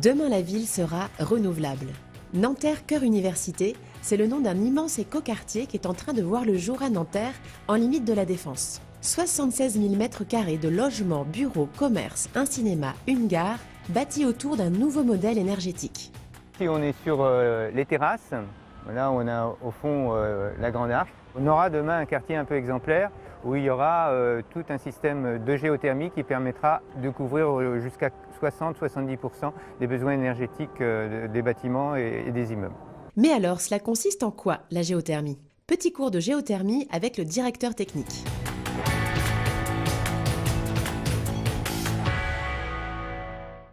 Demain, la ville sera renouvelable. Nanterre Cœur Université, c'est le nom d'un immense écoquartier qui est en train de voir le jour à Nanterre, en limite de la Défense. 76 000 m² de logements, bureaux, commerces, un cinéma, une gare, bâtis autour d'un nouveau modèle énergétique. Ici, on est sur les terrasses. Là, on a au fond la Grande Arche. On aura demain un quartier un peu exemplaire où il y aura tout un système de géothermie qui permettra de couvrir jusqu'à 60-70% des besoins énergétiques des bâtiments et des immeubles. Mais alors, cela consiste en quoi, la géothermie? Petit cours de géothermie avec le directeur technique.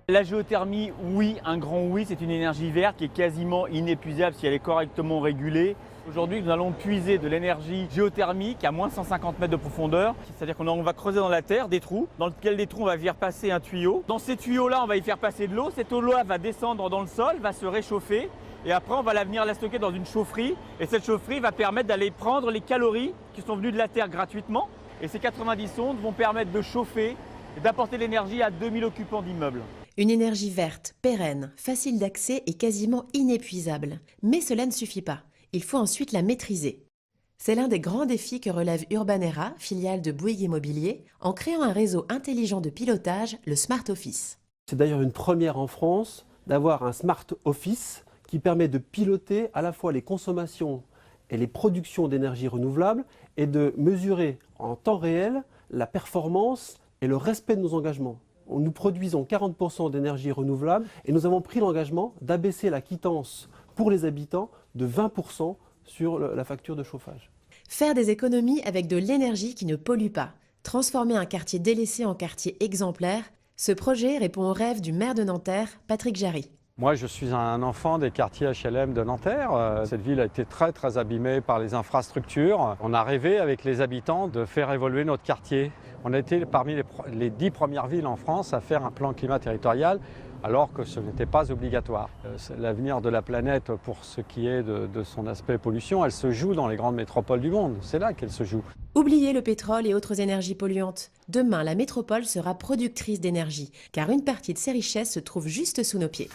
La géothermie, oui, un grand oui, c'est une énergie verte qui est quasiment inépuisable si elle est correctement régulée. Aujourd'hui, nous allons puiser de l'énergie géothermique à moins 150 mètres de profondeur. C'est-à-dire qu'on va creuser dans la terre des trous, dans lesquels des trous, on va faire passer un tuyau. Dans ces tuyaux-là, on va y faire passer de l'eau. Cette eau-là va descendre dans le sol, va se réchauffer. Et après, on va venir la stocker dans une chaufferie. Et cette chaufferie va permettre d'aller prendre les calories qui sont venues de la terre gratuitement. Et ces 90 sondes vont permettre de chauffer et d'apporter l'énergie à 2000 occupants d'immeubles. Une énergie verte, pérenne, facile d'accès et quasiment inépuisable. Mais cela ne suffit pas. Il faut ensuite la maîtriser. C'est l'un des grands défis que relève Urbanera, filiale de Bouygues Immobilier, en créant un réseau intelligent de pilotage, le Smart Office. C'est d'ailleurs une première en France d'avoir un Smart Office qui permet de piloter à la fois les consommations et les productions d'énergie renouvelable et de mesurer en temps réel la performance et le respect de nos engagements. Nous produisons 40% d'énergie renouvelable et nous avons pris l'engagement d'abaisser la quittance pour les habitants de 20% sur la facture de chauffage. Faire des économies avec de l'énergie qui ne pollue pas. Transformer un quartier délaissé en quartier exemplaire. Ce projet répond au rêve du maire de Nanterre, Patrick Jarry. Moi, je suis un enfant des quartiers HLM de Nanterre. Cette ville a été très abîmée par les infrastructures. On a rêvé avec les habitants de faire évoluer notre quartier. On a été parmi les 10 premières villes en France à faire un plan climat territorial, alors que ce n'était pas obligatoire. L'avenir de la planète, pour ce qui est de son aspect pollution, elle se joue dans les grandes métropoles du monde. C'est là qu'elle se joue. Oubliez le pétrole et autres énergies polluantes. Demain, la métropole sera productrice d'énergie, car une partie de ses richesses se trouve juste sous nos pieds.